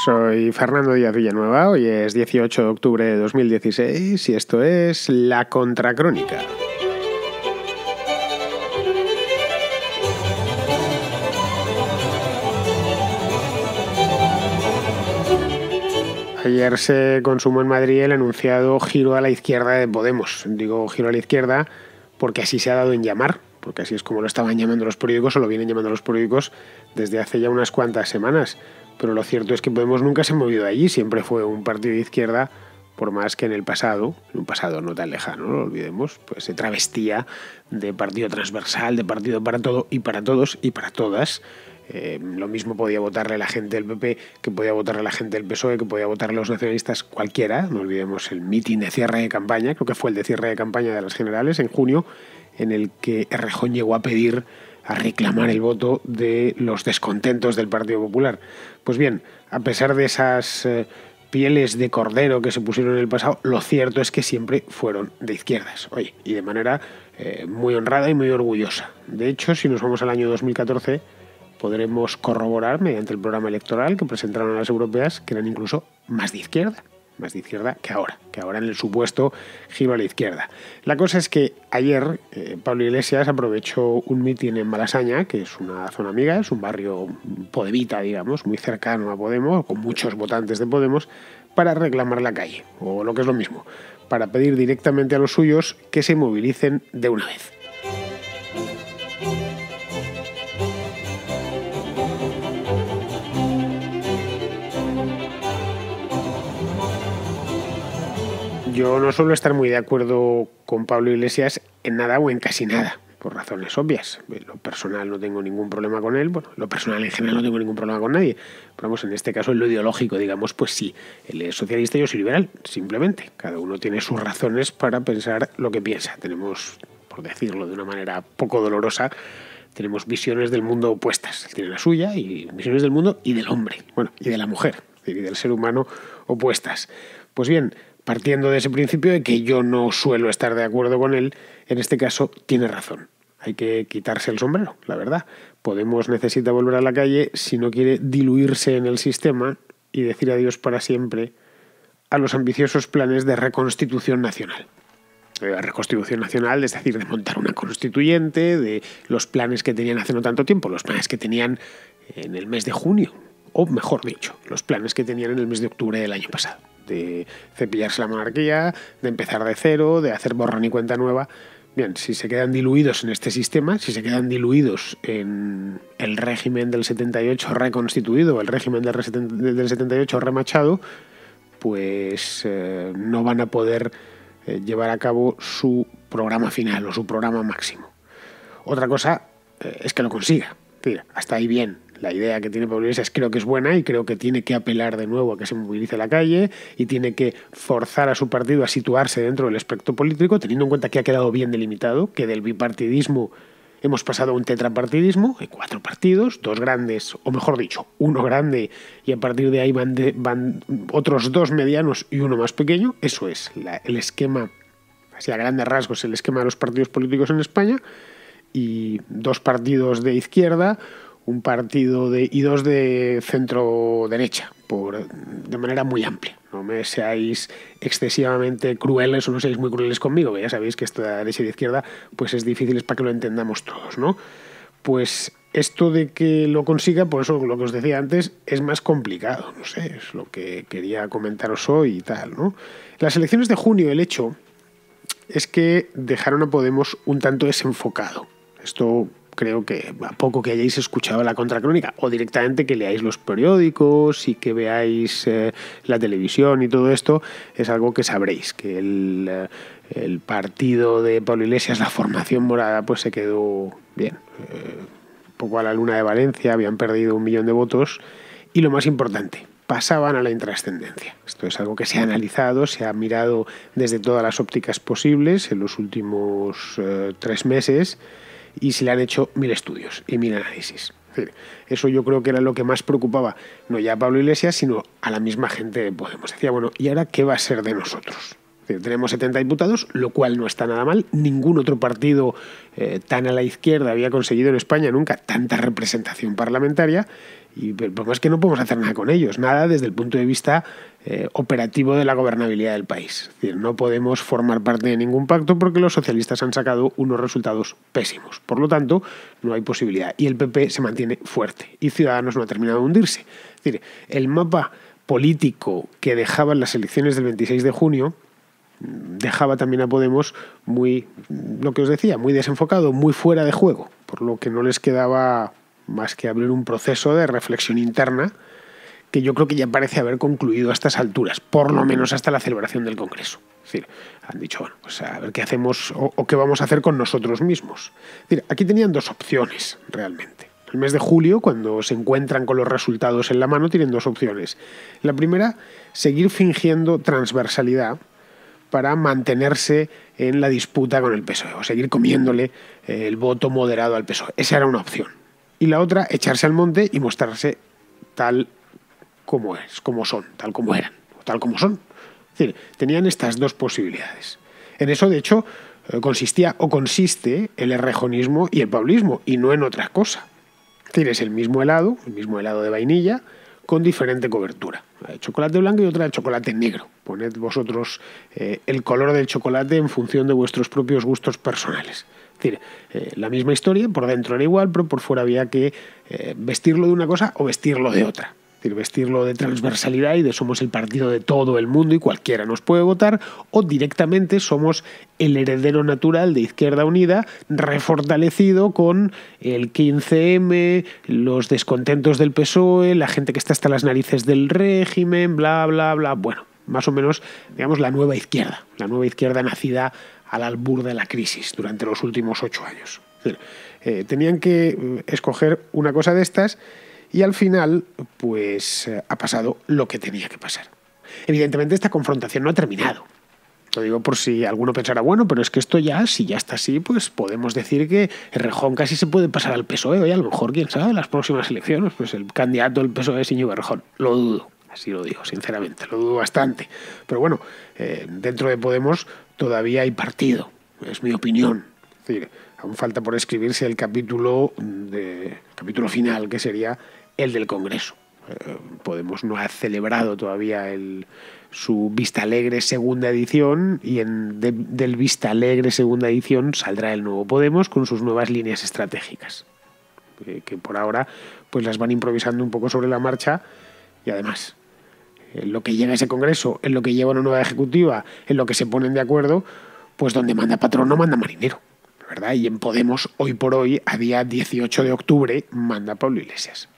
Soy Fernando Díaz Villanueva, hoy es 18 de octubre de 2016 y esto es La Contracrónica. Ayer se consumó en Madrid el anunciado giro a la izquierda de Podemos. Digo giro a la izquierda porque así se ha dado en llamar, porque así es como lo estaban llamando los periódicos o lo vienen llamando los periódicos desde hace ya unas cuantas semanas. Pero lo cierto es que Podemos nunca se ha movido de allí, siempre fue un partido de izquierda, por más que en un pasado no tan lejano, no lo olvidemos, pues se travestía de partido transversal, de partido para todo y para todos y para todas. Lo mismo podía votarle la gente del PP, que podía votarle la gente del PSOE, que podía votarle los nacionalistas, cualquiera. No olvidemos el mitin de cierre de campaña, creo que fue el de cierre de campaña de las generales en junio, en el que Errejón llegó a reclamar el voto de los descontentos del Partido Popular. Pues bien, a pesar de esas pieles de cordero que se pusieron en el pasado, lo cierto es que siempre fueron de izquierdas, oye, y de manera muy honrada y muy orgullosa. De hecho, si nos vamos al año 2014, podremos corroborar mediante el programa electoral que presentaron a las europeas que eran incluso más de izquierda que ahora en el supuesto giro a la izquierda. La cosa es que ayer Pablo Iglesias aprovechó un mitin en Malasaña, que es una zona amiga, es un barrio podemita, digamos, muy cercano a Podemos, con muchos votantes de Podemos, para reclamar la calle, o lo que es lo mismo, para pedir directamente a los suyos que se movilicen de una vez. Yo no suelo estar muy de acuerdo con Pablo Iglesias en nada o en casi nada, por razones obvias. En lo personal no tengo ningún problema con él, bueno, lo personal en general no tengo ningún problema con nadie, pero vamos, en este caso en lo ideológico, digamos, pues sí, él es socialista y yo soy liberal, simplemente. Cada uno tiene sus razones para pensar lo que piensa. Tenemos, por decirlo de una manera poco dolorosa, tenemos visiones del mundo opuestas. Él tiene la suya y visiones del mundo y del hombre, bueno, y de la mujer, y del ser humano opuestas. Pues bien, partiendo de ese principio de que yo no suelo estar de acuerdo con él, en este caso tiene razón. Hay que quitarse el sombrero, la verdad. Podemos necesita volver a la calle si no quiere diluirse en el sistema y decir adiós para siempre a los ambiciosos planes de reconstitución nacional. Reconstitución nacional, es decir, de montar una constituyente, de los planes que tenían hace no tanto tiempo, los planes que tenían en el mes de junio, o mejor dicho, los planes que tenían en el mes de octubre del año pasado. De cepillarse la monarquía, de empezar de cero, de hacer borrón y cuenta nueva. Bien, si se quedan diluidos en este sistema, si se quedan diluidos en el régimen del 78 reconstituido, el régimen del 78 remachado, pues no van a poder llevar a cabo su programa final o su programa máximo. Otra cosa es que lo consiga. Es decir, hasta ahí bien. La idea que tiene Pablo Iglesias creo que es buena y creo que tiene que apelar de nuevo a que se movilice la calle y tiene que forzar a su partido a situarse dentro del espectro político, teniendo en cuenta que ha quedado bien delimitado, que del bipartidismo hemos pasado a un tetrapartidismo, hay 4 partidos, 2 grandes, o mejor dicho, 1 grande y a partir de ahí van otros 2 medianos y 1 más pequeño. Eso es el esquema, así a grandes rasgos, el esquema de los partidos políticos en España, y 2 partidos de izquierda, un partido y 2 de centro-derecha, de manera muy amplia. No me seáis excesivamente crueles o no seáis muy crueles conmigo, que ya sabéis que esto de derecha y de izquierda pues es difícil, es para que lo entendamos todos, ¿no? Pues esto de que lo consiga, por eso lo que os decía antes, es más complicado, no sé, es lo que quería comentaros hoy y tal, ¿no? Las elecciones de junio, el hecho es que dejaron a Podemos un tanto desenfocado. Esto creo que a poco que hayáis escuchado la Contracrónica o directamente que leáis los periódicos y que veáis la televisión y todo esto, es algo que sabréis, que el partido de Pablo Iglesias, la formación morada, pues se quedó bien, un poco a la luna de Valencia, habían perdido 1 millón de votos y lo más importante, pasaban a la intrascendencia. Esto es algo que se ha analizado, se ha mirado desde todas las ópticas posibles en los últimos 3 meses y se le han hecho 1000 estudios y 1000 análisis. Es decir, eso yo creo que era lo que más preocupaba, no ya a Pablo Iglesias, sino a la misma gente de Podemos. Decía, bueno, ¿y ahora qué va a ser de nosotros? Es Tenemos 70 diputados, lo cual no está nada mal. Ningún otro partido tan a la izquierda había conseguido en España nunca tanta representación parlamentaria. Y el problema es que no podemos hacer nada con ellos, nada desde el punto de vista operativo de la gobernabilidad del país. Es decir, no podemos formar parte de ningún pacto porque los socialistas han sacado unos resultados pésimos. Por lo tanto, no hay posibilidad. Y el PP se mantiene fuerte y Ciudadanos no ha terminado de hundirse. Es decir, el mapa político que dejaban las elecciones del 26 de junio dejaba también a Podemos muy, lo que os decía, muy desenfocado, muy fuera de juego, por lo que no les quedaba más que abrir un proceso de reflexión interna que yo creo que ya parece haber concluido a estas alturas, por lo menos hasta la celebración del Congreso. Es decir, han dicho, bueno, pues a ver qué hacemos o qué vamos a hacer con nosotros mismos. Es decir, aquí tenían dos opciones realmente. El mes de julio, cuando se encuentran con los resultados en la mano, tienen dos opciones. La primera, seguir fingiendo transversalidad para mantenerse en la disputa con el PSOE o seguir comiéndole el voto moderado al PSOE. Esa era una opción. Y la otra, echarse al monte y mostrarse tal como es, como son, tal como eran, o tal como son. Es decir, tenían estas dos posibilidades. En eso, de hecho, consistía o consiste el errejonismo y el paulismo, y no en otra cosa. Es decir, es el mismo helado de vainilla, con diferente cobertura. Una de chocolate blanco y otra de chocolate negro. Poned vosotros el color del chocolate en función de vuestros propios gustos personales. Es decir, la misma historia, por dentro era igual, pero por fuera había que vestirlo de una cosa o vestirlo de otra. Es decir, vestirlo de transversalidad y de somos el partido de todo el mundo y cualquiera nos puede votar, o directamente somos el heredero natural de Izquierda Unida, refortalecido con el 15M, los descontentos del PSOE, la gente que está hasta las narices del régimen, bla, bla, bla. Bueno, más o menos, digamos, la nueva izquierda nacida al albur de la crisis durante los últimos 8 años. Es decir, tenían que escoger una cosa de estas. Y al final, pues ha pasado lo que tenía que pasar. Evidentemente esta confrontación no ha terminado. Lo digo por si alguno pensara, bueno, pero es que esto ya, si ya está así, pues podemos decir que Errejón casi se puede pasar al PSOE. Oye, a lo mejor, quién sabe, en las próximas elecciones, pues el candidato del PSOE es Íñigo Errejón. Lo dudo, así lo digo, sinceramente, lo dudo bastante. Pero bueno, dentro de Podemos todavía hay partido, es mi opinión. Es decir, aún falta por escribirse el capítulo final, que sería el del Congreso. Podemos no ha celebrado todavía su Vista Alegre segunda edición y del Vista Alegre segunda edición saldrá el nuevo Podemos con sus nuevas líneas estratégicas, que por ahora pues las van improvisando un poco sobre la marcha y además en lo que llega a ese Congreso, en lo que lleva una nueva ejecutiva, en lo que se ponen de acuerdo, pues donde manda patrón no manda marinero, ¿verdad? Y en Podemos, hoy por hoy, a día 18 de octubre, manda Pablo Iglesias.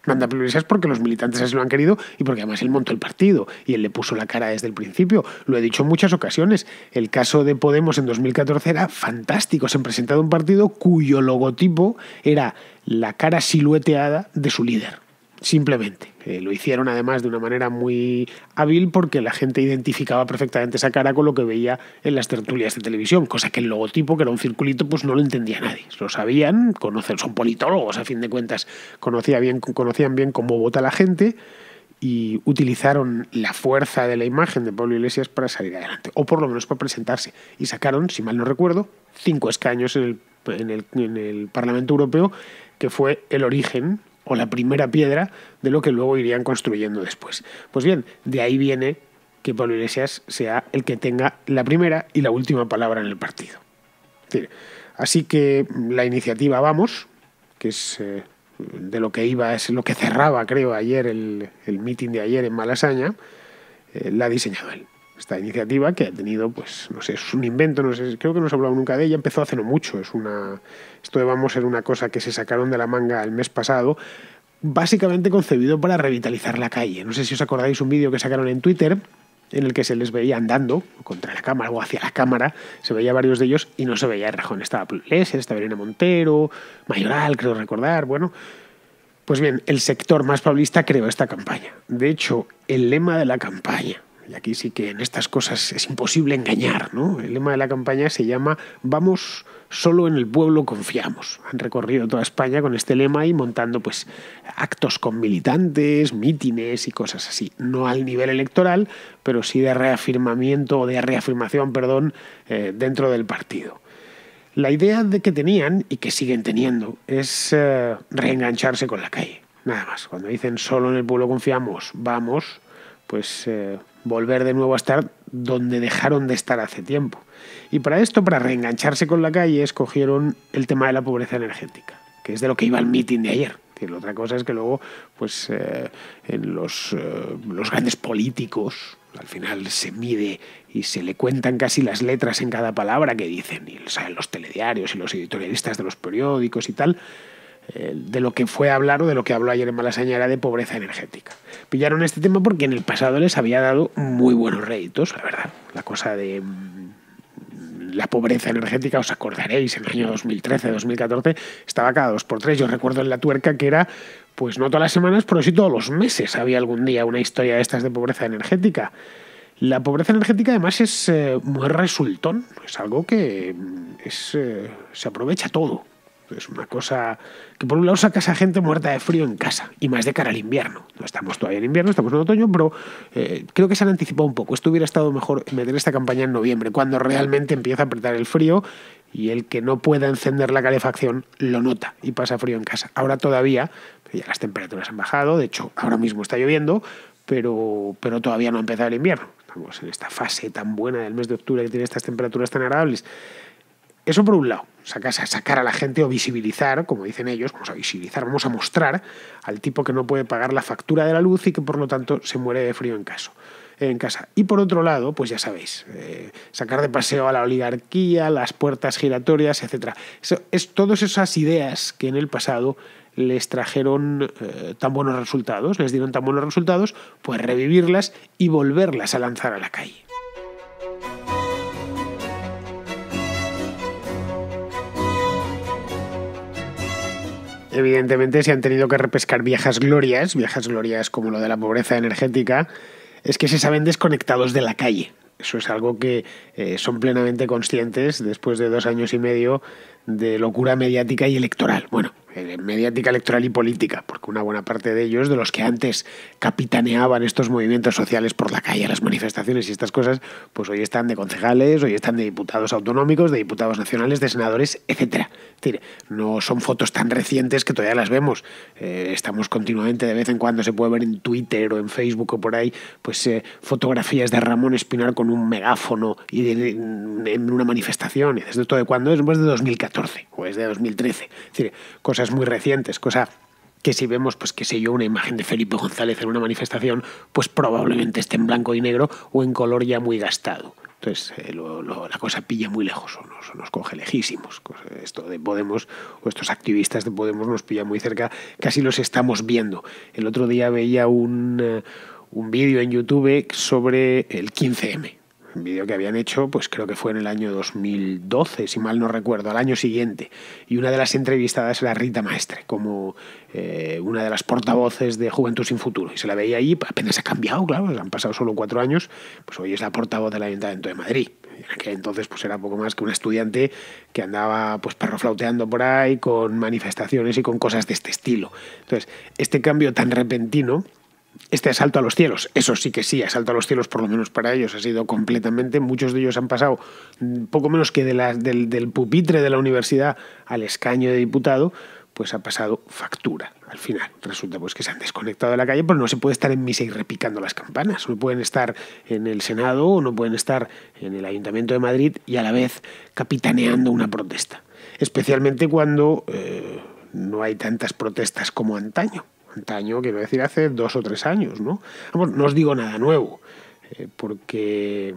Manda Pablo Iglesias porque los militantes así lo han querido y porque además él montó el partido y él le puso la cara desde el principio. Lo he dicho en muchas ocasiones. El caso de Podemos en 2014 era fantástico. Se han presentado un partido cuyo logotipo era la cara silueteada de su líder. Simplemente. Lo hicieron además de una manera muy hábil porque la gente identificaba perfectamente esa cara con lo que veía en las tertulias de televisión, cosa que el logotipo, que era un circulito, pues no lo entendía nadie. Lo sabían, son politólogos a fin de cuentas, conocían bien cómo vota la gente y utilizaron la fuerza de la imagen de Pablo Iglesias para salir adelante, o por lo menos para presentarse. Y sacaron, si mal no recuerdo, 5 escaños en el Parlamento Europeo, que fue el origen o la primera piedra de lo que luego irían construyendo después. Pues bien, de ahí viene que Pablo Iglesias sea el que tenga la primera y la última palabra en el partido. Así que la iniciativa Vamos, que es de lo que iba, es lo que cerraba, creo, ayer el mitin de ayer en Malasaña, la ha diseñado él. Esta iniciativa que ha tenido, pues, no sé, es un invento, no sé, creo que no se ha hablado nunca de ella, empezó hace no mucho. Esto de Vamos era una cosa que se sacaron de la manga el mes pasado, básicamente concebido para revitalizar la calle. No sé si os acordáis un vídeo que sacaron en Twitter, en el que se les veía andando contra la cámara o hacia la cámara, se veía varios de ellos y no se veía Errejón. Estaba Pablo Iglesias, estaba Irene Montero, Mayoral, creo recordar, bueno. Pues bien, el sector más pablista creó esta campaña. De hecho, el lema de la campaña, y aquí sí que en estas cosas es imposible engañar, ¿no? El lema de la campaña se llama "Vamos, solo en el pueblo confiamos". Han recorrido toda España con este lema y montando pues actos con militantes, mítines y cosas así. No al nivel electoral, pero sí de reafirmación, dentro del partido. La idea que tenían, y que siguen teniendo, es reengancharse con la calle. Nada más. Cuando dicen "solo en el pueblo confiamos, vamos", pues volver de nuevo a estar donde dejaron de estar hace tiempo. Y para esto, para reengancharse con la calle, escogieron el tema de la pobreza energética, que es de lo que iba el mitin de ayer. La otra cosa es que luego, pues en los grandes políticos, al final se mide y se le cuentan casi las letras en cada palabra que dicen, y saben los telediarios y los editorialistas de los periódicos y tal, de lo que fue a hablar o de lo que habló ayer en Malasaña era de pobreza energética. Pillaron este tema porque en el pasado les había dado muy buenos réditos, la verdad. La cosa de la pobreza energética, os acordaréis, en el año 2013, 2014, estaba cada 2 por 3. Yo recuerdo en La Tuerca que era, pues no todas las semanas, pero sí todos los meses había algún día una historia de estas de pobreza energética. La pobreza energética además es muy resultón, es algo que se aprovecha todo. Es una cosa que por un lado sacas a gente muerta de frío en casa, y más de cara al invierno. No estamos todavía en invierno, estamos en otoño, pero creo que se han anticipado un poco. Esto hubiera estado mejor meter esta campaña en noviembre, cuando realmente empieza a apretar el frío y el que no pueda encender la calefacción lo nota y pasa frío en casa. Ahora todavía, ya las temperaturas han bajado, de hecho ahora mismo está lloviendo, pero todavía no ha empezado el invierno. Estamos en esta fase tan buena del mes de octubre que tiene estas temperaturas tan agradables. Eso por un lado, sacar a la gente o visibilizar, como dicen ellos, vamos a visibilizar, vamos a mostrar al tipo que no puede pagar la factura de la luz y que por lo tanto se muere de frío en casa. Y por otro lado, pues ya sabéis, sacar de paseo a la oligarquía, las puertas giratorias, etc. Todas esas ideas que en el pasado les trajeron tan buenos resultados, les dieron tan buenos resultados, pues revivirlas y volverlas a lanzar a la calle. Evidentemente se han tenido que repescar viejas glorias como lo de la pobreza energética, es que se saben desconectados de la calle. Eso es algo que son plenamente conscientes después de 2 años y medio de locura mediática y electoral. Bueno, mediática, electoral y política, porque una buena parte de ellos, de los que antes capitaneaban estos movimientos sociales por la calle, las manifestaciones y estas cosas, pues hoy están de concejales, hoy están de diputados autonómicos, de diputados nacionales, de senadores, etcétera. Es decir, no son fotos tan recientes que todavía las vemos. Estamos continuamente, de vez en cuando se puede ver en Twitter o en Facebook o por ahí, pues fotografías de Ramón Espinar con un megáfono y en una manifestación. ¿Y desde todo de cuándo? Es de 2014 o es de 2013. Es decir, cosas muy recientes, cosa que si vemos, pues qué sé yo, una imagen de Felipe González en una manifestación, pues probablemente esté en blanco y negro o en color ya muy gastado. Entonces la cosa pilla muy lejos o nos coge lejísimos. Esto de Podemos o estos activistas de Podemos nos pilla muy cerca, casi los estamos viendo. El otro día veía un vídeo en YouTube sobre el 15M. Un vídeo que habían hecho, pues creo que fue en el año 2012, si mal no recuerdo, al año siguiente. Y una de las entrevistadas era Rita Maestre, como una de las portavoces de Juventud Sin Futuro. Y se la veía ahí, apenas ha cambiado, claro, han pasado solo 4 años, pues hoy es la portavoz del Ayuntamiento de Madrid. En aquel entonces pues era poco más que una estudiante que andaba pues perroflauteando por ahí con manifestaciones y con cosas de este estilo. Entonces, este cambio tan repentino, este asalto a los cielos, eso sí que sí, asalto a los cielos por lo menos para ellos ha sido completamente, muchos de ellos han pasado poco menos que del pupitre de la universidad al escaño de diputado, pues ha pasado factura. Al final resulta pues que se han desconectado de la calle, pero no se puede estar en misa y repicando las campanas, no pueden estar en el Senado o no pueden estar en el Ayuntamiento de Madrid y a la vez capitaneando una protesta, especialmente cuando no hay tantas protestas como antaño. Antaño, quiero decir, hace 2 o 3 años, ¿no? Bueno, no os digo nada nuevo, porque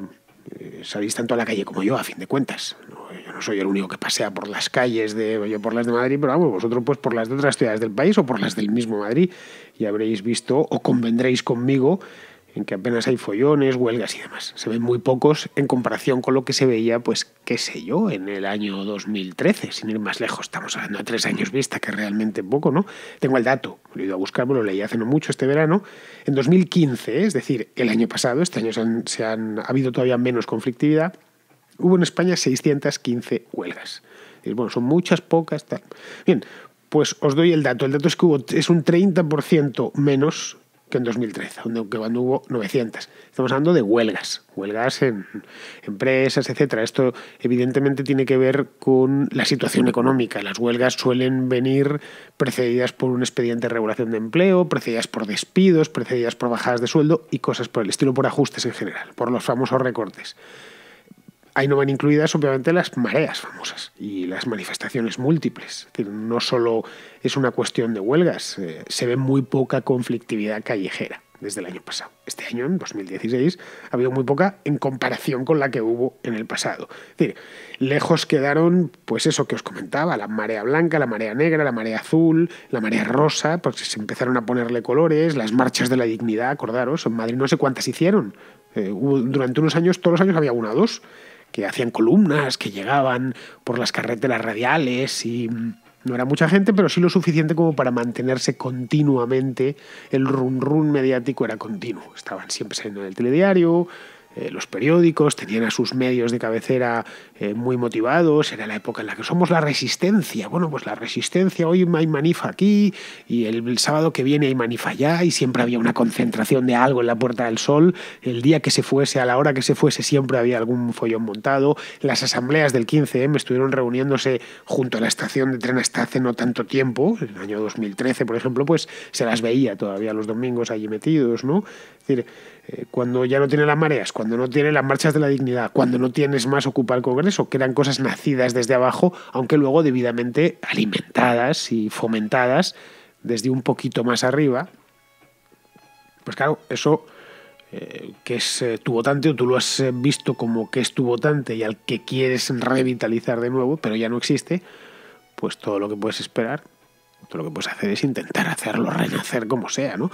salís tanto a la calle como yo, a fin de cuentas. Yo no soy el único que pasea por las calles, yo por las de Madrid, pero vamos, vosotros pues por las de otras ciudades del país o por las del mismo Madrid, y habréis visto o convendréis conmigo en que apenas hay follones, huelgas y demás. Se ven muy pocos en comparación con lo que se veía, pues, qué sé yo, en el año 2013, sin ir más lejos. Estamos hablando de 3 años vista, que realmente poco, ¿no? Tengo el dato, lo he ido a buscar, lo leí hace no mucho este verano. En 2015, es decir, el año pasado, este año ha habido todavía menos conflictividad, hubo en España 615 huelgas. Y bueno, son muchas, pocas, tal. Bien, pues os doy el dato. El dato es que es un 30% menos que en 2013, cuando hubo 900. Estamos hablando de huelgas en empresas, etcétera. Esto evidentemente tiene que ver con la situación económica. Las huelgas suelen venir precedidas por un expediente de regulación de empleo, precedidas por despidos, precedidas por bajadas de sueldo y cosas por el estilo, por ajustes en general, por los famosos recortes. Ahí no van incluidas, obviamente, las mareas famosas y las manifestaciones múltiples. Es decir, no solo es una cuestión de huelgas, se ve muy poca conflictividad callejera desde el año pasado. Este año, en 2016, ha habido muy poca en comparación con la que hubo en el pasado. Es decir, lejos quedaron, pues eso que os comentaba, la marea blanca, la marea negra, la marea azul, la marea rosa, porque se empezaron a ponerle colores, las marchas de la dignidad, acordaros, en Madrid no sé cuántas hicieron. Durante unos años, todos los años había una o dos, que hacían columnas, que llegaban por las carreteras radiales y no era mucha gente, pero sí lo suficiente como para mantenerse continuamente. El run mediático era continuo. Estaban siempre saliendo en el telediario, los periódicos, tenían a sus medios de cabecera muy motivados. Era la época en la que somos la resistencia. Bueno, pues la resistencia, hoy hay manifa aquí y el sábado que viene hay manifa allá, y siempre había una concentración de algo en la Puerta del Sol. El día que se fuese, a la hora que se fuese, siempre había algún follón montado. Las asambleas del 15M estuvieron reuniéndose junto a la estación de tren hasta hace no tanto tiempo. En el año 2013, por ejemplo, pues se las veía todavía los domingos allí metidos, ¿no? Es decir, cuando ya no tiene las mareas, cuando no tiene las marchas de la dignidad, cuando no tienes más Ocupa el Congreso, que eran cosas nacidas desde abajo, aunque luego debidamente alimentadas y fomentadas desde un poquito más arriba. Pues claro, eso que es tu votante, o tú lo has visto como que es tu votante y al que quieres revitalizar de nuevo, pero ya no existe, pues todo lo que puedes esperar, todo lo que puedes hacer es intentar hacerlo renacer como sea, ¿no?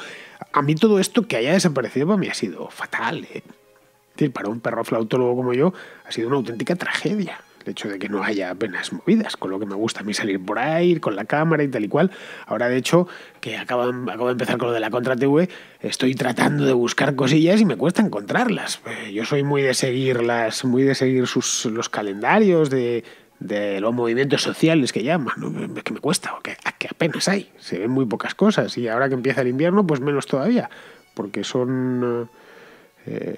A mí todo esto que haya desaparecido para mí ha sido fatal, ¿eh? Es decir, para un perro flautólogo como yo ha sido una auténtica tragedia el hecho de que no haya apenas movidas, con lo que me gusta a mí salir por ahí, ir con la cámara y tal y cual. Ahora, de hecho, que acabo de empezar con lo de la Contra TV, estoy tratando de buscar cosillas y me cuesta encontrarlas. Yo soy muy de seguir los calendarios de los movimientos sociales que llaman, ¿no? Que me cuesta, que apenas hay, se ven muy pocas cosas, y ahora que empieza el invierno, pues menos todavía, porque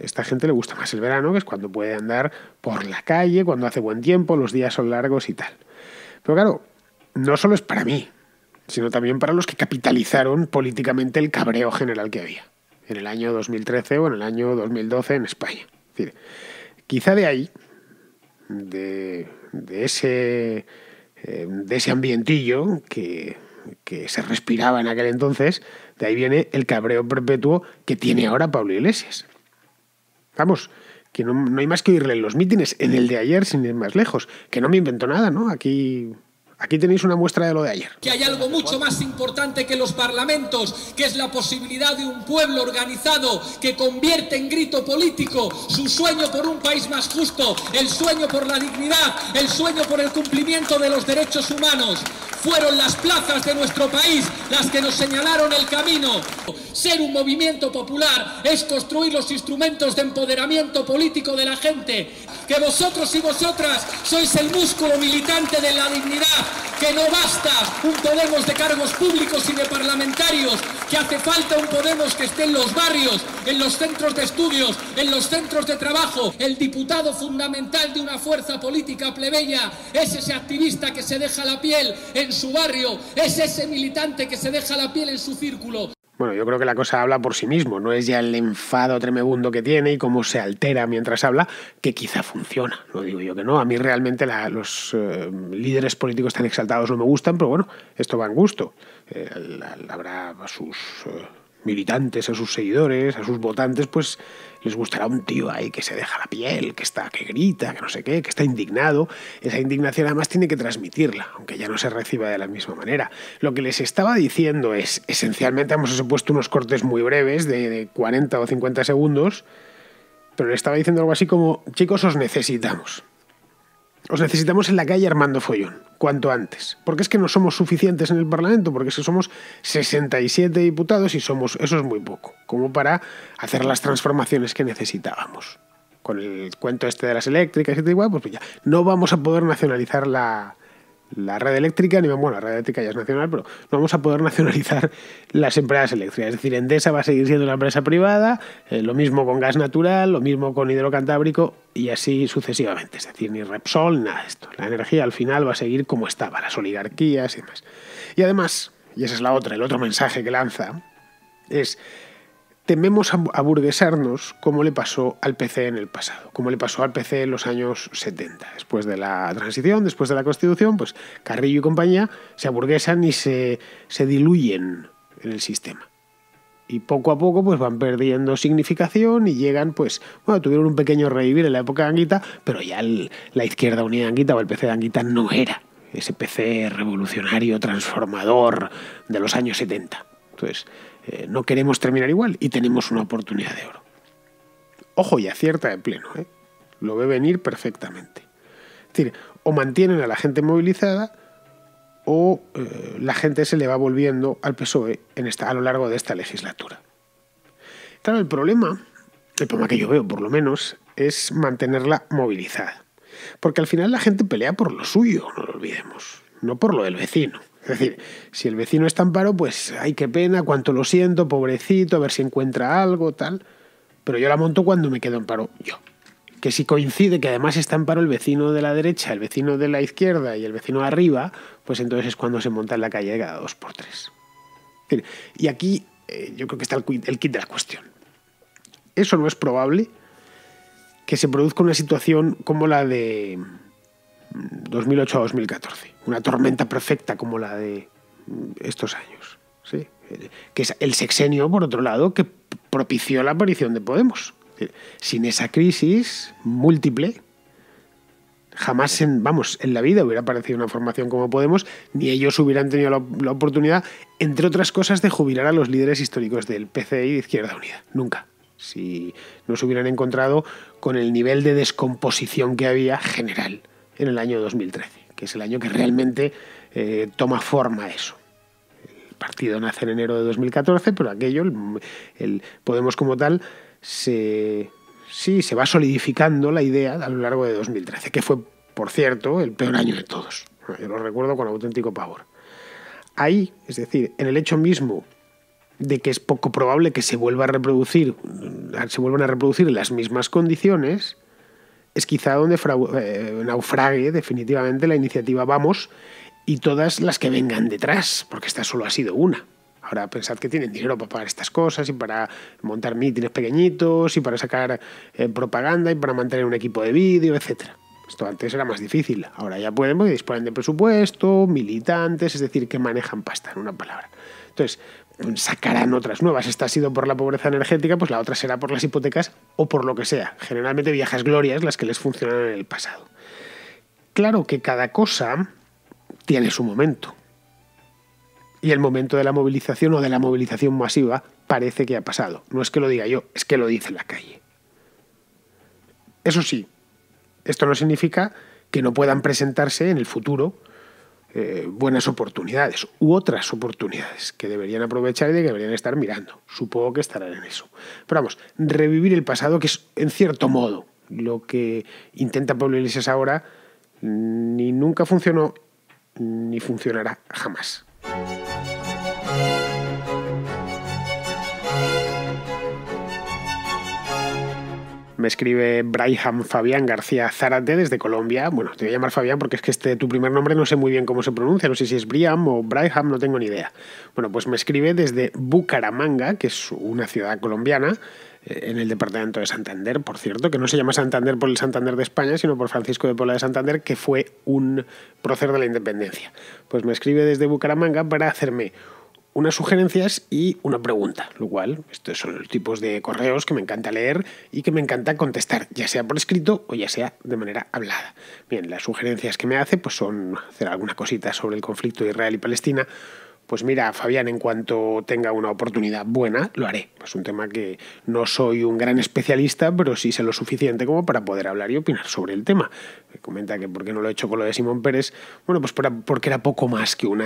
esta gente le gusta más el verano, que es cuando puede andar por la calle, cuando hace buen tiempo, los días son largos y tal. Pero claro, no solo es para mí, sino también para los que capitalizaron políticamente el cabreo general que había en el año 2013 o en el año 2012 en España. Es decir, quizá de ahí, de ese ambientillo que se respiraba en aquel entonces, de ahí viene el cabreo perpetuo que tiene ahora Pablo Iglesias. Vamos, que no hay más que oírle en los mítines, en el de ayer, sin ir más lejos, que no me invento nada, ¿no? Aquí tenéis una muestra de lo de ayer. Que hay algo mucho más importante que los parlamentos, que es la posibilidad de un pueblo organizado que convierte en grito político su sueño por un país más justo, el sueño por la dignidad, el sueño por el cumplimiento de los derechos humanos. Fueron las plazas de nuestro país las que nos señalaron el camino. Ser un movimiento popular es construir los instrumentos de empoderamiento político de la gente. Que vosotros y vosotras sois el músculo militante de la dignidad, que no basta un Podemos de cargos públicos y de parlamentarios, que hace falta un Podemos que esté en los barrios, en los centros de estudios, en los centros de trabajo. El diputado fundamental de una fuerza política plebeya es ese activista que se deja la piel en su barrio, es ese militante que se deja la piel en su círculo. Bueno, yo creo que la cosa habla por sí mismo, no es ya el enfado tremebundo que tiene y cómo se altera mientras habla, que quizá funciona, no digo yo que no. A mí realmente los líderes políticos tan exaltados no me gustan, pero bueno, esto va en gusto. Habrá sus militantes, a sus seguidores, a sus votantes, pues les gustará un tío ahí que se deja la piel, que grita, que no sé qué, que está indignado. Esa indignación además tiene que transmitirla, aunque ya no se reciba de la misma manera. Lo que les estaba diciendo es, esencialmente, he puesto unos cortes muy breves de 40 o 50 segundos, pero le estaba diciendo algo así como: chicos, os necesitamos. Os necesitamos en la calle armando follón, cuanto antes. Porque es que no somos suficientes en el Parlamento, porque es que somos 67 diputados y eso es muy poco, como para hacer las transformaciones que necesitábamos. Con el cuento este de las eléctricas y tal, pues ya no vamos a poder nacionalizar la red eléctrica, la red eléctrica ya es nacional, pero no vamos a poder nacionalizar las empresas eléctricas. Es decir, Endesa va a seguir siendo una empresa privada, lo mismo con gas natural, lo mismo con hidrocantábrico y así sucesivamente. Es decir, ni Repsol, nada de esto. La energía al final va a seguir como estaba, las oligarquías y demás. Y además, y esa es el otro mensaje que lanza, es: tememos aburguesarnos como le pasó al PC en el pasado, como le pasó al PC en los años 70. Después de la transición, después de la Constitución, pues Carrillo y compañía se aburguesan y se diluyen en el sistema. Y poco a poco pues van perdiendo significación y llegan, tuvieron un pequeño revivir en la época de Anguita, pero ya la Izquierda Unida de Anguita o el PC de Anguita no era ese PC revolucionario, transformador de los años 70. Entonces, no queremos terminar igual y tenemos una oportunidad de oro. Ojo, y acierta de pleno, lo ve venir perfectamente. Es decir, o mantienen a la gente movilizada o la gente se le va volviendo al PSOE a lo largo de esta legislatura. Claro, el problema que yo veo, por lo menos, es mantenerla movilizada. Porque al final la gente pelea por lo suyo, no lo olvidemos, no por lo del vecino. Es decir, si el vecino está en paro, pues ay, qué pena, cuánto lo siento, pobrecito, a ver si encuentra algo, tal. Pero yo la monto cuando me quedo en paro yo. Que si coincide que además está en paro el vecino de la derecha, el vecino de la izquierda y el vecino de arriba, pues entonces es cuando se monta en la calle cada 2 por 3. Y aquí yo creo que está el kit de la cuestión. Eso no es probable que se produzca una situación como la de 2008 a 2014, una tormenta perfecta como la de estos años, ¿sí? Que es el sexenio, por otro lado, que propició la aparición de Podemos. Sin esa crisis múltiple, jamás en la vida hubiera aparecido una formación como Podemos, ni ellos hubieran tenido la oportunidad, entre otras cosas, de jubilar a los líderes históricos del PC y de Izquierda Unida. Nunca. Si no se hubieran encontrado con el nivel de descomposición que había general en el año 2013, que es el año que realmente toma forma eso. El partido nace en enero de 2014, pero aquello, el Podemos como tal, se va solidificando la idea a lo largo de 2013, que fue, por cierto, el peor año de todos. Yo lo recuerdo con auténtico pavor. Ahí, es decir, en el hecho mismo de que es poco probable que se vuelvan a reproducir en las mismas condiciones, es quizá donde naufrague definitivamente la iniciativa Vamos y todas las que vengan detrás, porque esta solo ha sido una. Ahora pensad que tienen dinero para pagar estas cosas y para montar mítines pequeñitos y para sacar propaganda y para mantener un equipo de vídeo, etc. Esto antes era más difícil. Ahora ya pueden, porque disponen de presupuesto, militantes, es decir, que manejan pasta, en una palabra. Entonces, sacarán otras nuevas. Esta ha sido por la pobreza energética, pues la otra será por las hipotecas o por lo que sea. Generalmente viejas glorias las que les funcionaron en el pasado. Claro que cada cosa tiene su momento. Y el momento de la movilización o de la movilización masiva parece que ha pasado. No es que lo diga yo, es que lo dice la calle. Eso sí, esto no significa que no puedan presentarse en el futuro buenas oportunidades u otras oportunidades que deberían aprovechar y que deberían estar mirando. Supongo que estarán en eso. Pero vamos, revivir el pasado, que es en cierto modo lo que intenta Pablo Iglesias ahora, ni nunca funcionó ni funcionará jamás. Me escribe Braham Fabián García Zárate desde Colombia. Bueno, te voy a llamar Fabián porque es que tu primer nombre no sé muy bien cómo se pronuncia. No sé si es Briam o Braham, no tengo ni idea. Bueno, pues me escribe desde Bucaramanga, que es una ciudad colombiana, en el departamento de Santander, por cierto, que no se llama Santander por el Santander de España, sino por Francisco de Paula de Santander, que fue un prócer de la independencia. Pues me escribe desde Bucaramanga para hacerme unas sugerencias y una pregunta, lo cual estos son los tipos de correos que me encanta leer y que me encanta contestar, ya sea por escrito o ya sea de manera hablada. Bien, las sugerencias que me hace pues son hacer alguna cosita sobre el conflicto de Israel y Palestina. Pues mira, Fabián, en cuanto tenga una oportunidad buena, lo haré. Es un tema que no soy un gran especialista, pero sí sé lo suficiente como para poder hablar y opinar sobre el tema. Me comenta que por qué no lo he hecho con lo de Simón Pérez. Bueno, pues porque era poco más que un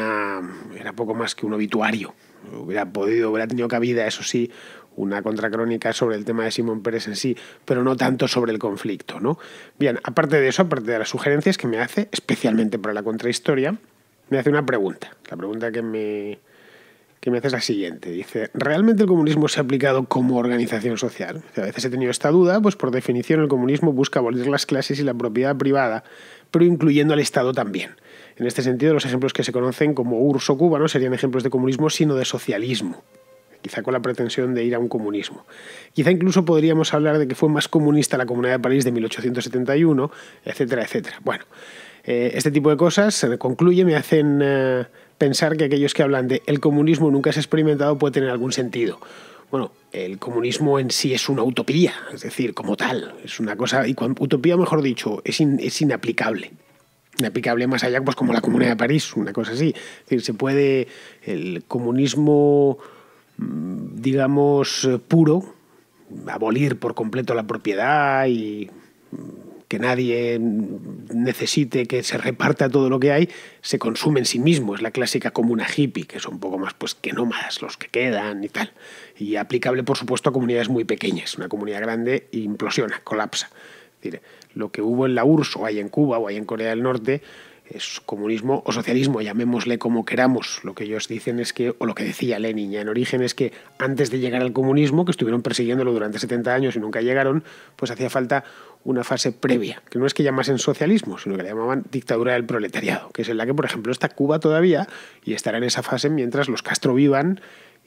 obituario. Hubiera tenido cabida, eso sí, una contracrónica sobre el tema de Simón Pérez en sí, pero no tanto sobre el conflicto, ¿no? Bien, aparte de eso, aparte de las sugerencias que me hace, especialmente para la contrahistoria, me hace una pregunta. La pregunta que me hace es la siguiente. Dice, ¿realmente el comunismo se ha aplicado como organización social? A veces he tenido esta duda, pues por definición el comunismo busca abolir las clases y la propiedad privada, pero incluyendo al Estado también. En este sentido, los ejemplos que se conocen como URSS o Cuba no serían ejemplos de comunismo, sino de socialismo, quizá con la pretensión de ir a un comunismo. Quizá incluso podríamos hablar de que fue más comunista la Comuna de París de 1871, etcétera, etcétera. Bueno, este tipo de cosas, concluye, me hacen pensar que aquellos que hablan de el comunismo nunca se ha experimentado puede tener algún sentido. Bueno, el comunismo en sí es una utopía, es decir, como tal, es una cosa, y utopía, mejor dicho, es inaplicable. Inaplicable más allá, pues como la Comuna de París, una cosa así. Es decir, se puede, el comunismo, digamos, puro, abolir por completo la propiedad y que nadie necesite que se reparta todo lo que hay, se consume en sí mismo. Es la clásica comuna hippie, que son un poco más pues que nómadas los que quedan y tal. Y aplicable, por supuesto, a comunidades muy pequeñas. Una comunidad grande implosiona, colapsa. Es decir, lo que hubo en la URSS o hay en Cuba o hay en Corea del Norte es comunismo o socialismo, llamémosle como queramos. Lo que ellos dicen es que, o lo que decía Lenin ya en origen, es que antes de llegar al comunismo, que estuvieron persiguiéndolo durante 70 años y nunca llegaron, pues hacía falta una fase previa, que no es que llamasen socialismo, sino que le llamaban dictadura del proletariado, que es en la que, por ejemplo, está Cuba todavía y estará en esa fase mientras los Castro vivan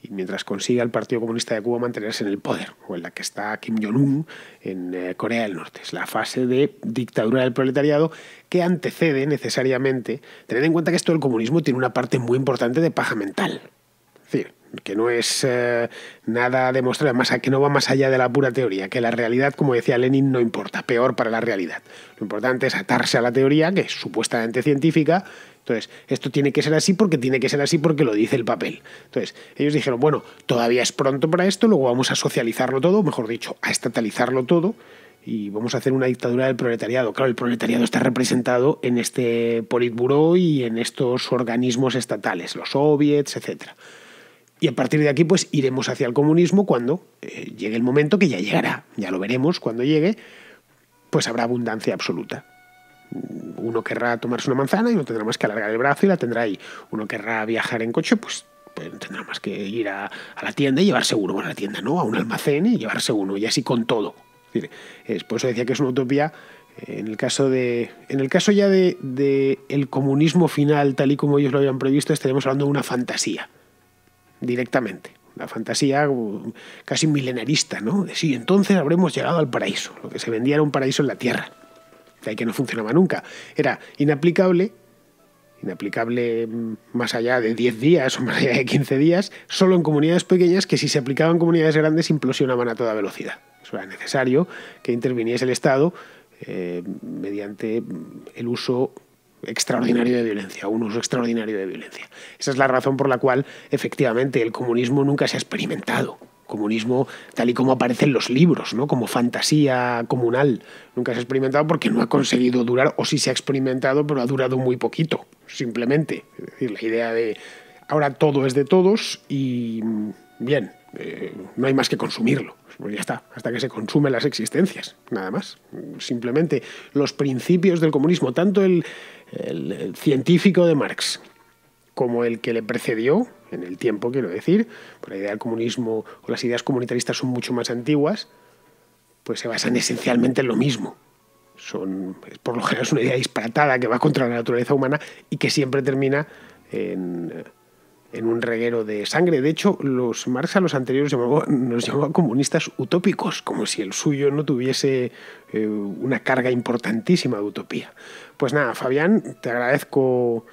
y mientras consiga el Partido Comunista de Cuba mantenerse en el poder, o en la que está Kim Jong-un en Corea del Norte. Es la fase de dictadura del proletariado que antecede necesariamente. Tened en cuenta que esto del comunismo tiene una parte muy importante de paja mental. Es decir, que no es nada demostrado, que no va más allá de la pura teoría, que la realidad, como decía Lenin, no importa, peor para la realidad. Lo importante es atarse a la teoría, que es supuestamente científica. Entonces, esto tiene que ser así porque lo dice el papel. Entonces, ellos dijeron, bueno, todavía es pronto para esto, luego vamos a socializarlo todo, mejor dicho, a estatalizarlo todo, y vamos a hacer una dictadura del proletariado. Claro, el proletariado está representado en este Politburó y en estos organismos estatales, los soviets, etcétera. Y a partir de aquí pues iremos hacia el comunismo cuando llegue el momento, que ya llegará, ya lo veremos cuando llegue, pues habrá abundancia absoluta. Uno querrá tomarse una manzana y no tendrá más que alargar el brazo y la tendrá ahí. Uno querrá viajar en coche, pues no tendrá más que ir a la tienda y llevarse uno. Bueno, a la tienda no, a un almacén y llevarse uno, y así con todo. Es decir, por eso decía que es una utopía. En el caso ya de el comunismo final, tal y como ellos lo habían previsto, estaríamos hablando de una fantasía. Directamente, una fantasía casi milenarista, ¿no? De sí, entonces habremos llegado al paraíso. Lo que se vendía era un paraíso en la tierra, de ahí que no funcionaba nunca. Era inaplicable más allá de 10 días o más allá de 15 días, solo en comunidades pequeñas que si se aplicaban en comunidades grandes implosionaban a toda velocidad. Eso era necesario que interviniese el Estado mediante el uso extraordinario de violencia, un uso extraordinario de violencia. Esa es la razón por la cual, efectivamente, el comunismo nunca se ha experimentado. Comunismo tal y como aparece en los libros, ¿no? Como fantasía comunal. Nunca se ha experimentado porque no ha conseguido durar, o sí se ha experimentado, pero ha durado muy poquito, simplemente. Es decir, la idea de ahora todo es de todos y bien, no hay más que consumirlo. Pues ya está, hasta que se consumen las existencias, nada más. Simplemente los principios del comunismo, tanto el científico de Marx como el que le precedió, en el tiempo quiero decir, por la idea del comunismo o las ideas comunitaristas son mucho más antiguas, pues se basan esencialmente en lo mismo. Por lo general es una idea disparatada que va contra la naturaleza humana y que siempre termina en un reguero de sangre. De hecho, Marx a los anteriores nos llamaba comunistas utópicos, como si el suyo no tuviese una carga importantísima de utopía. Pues nada, Fabián, te agradezco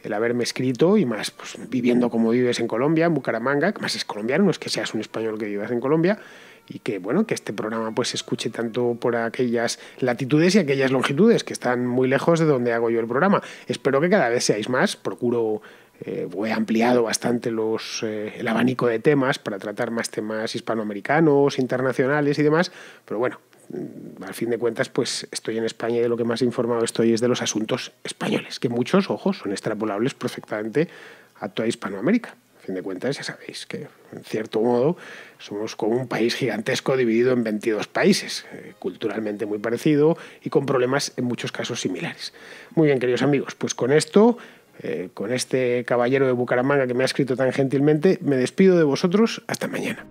el haberme escrito y más pues, viviendo como vives en Colombia, en Bucaramanga, que más es colombiano, no es que seas un español que vivas en Colombia, y que bueno, que este programa pues se escuche tanto por aquellas latitudes y aquellas longitudes que están muy lejos de donde hago yo el programa. Espero que cada vez seáis más, procuro he ampliado bastante el abanico de temas para tratar más temas hispanoamericanos, internacionales y demás, pero bueno, al fin de cuentas pues estoy en España y de lo que más informado estoy es de los asuntos españoles, que muchos, ojos, son extrapolables perfectamente a toda Hispanoamérica. A fin de cuentas ya sabéis que en cierto modo somos como un país gigantesco dividido en 22 países, culturalmente muy parecido y con problemas en muchos casos similares. Muy bien, queridos amigos, pues con esto, con este caballero de Bucaramanga que me ha escrito tan gentilmente, me despido de vosotros hasta mañana.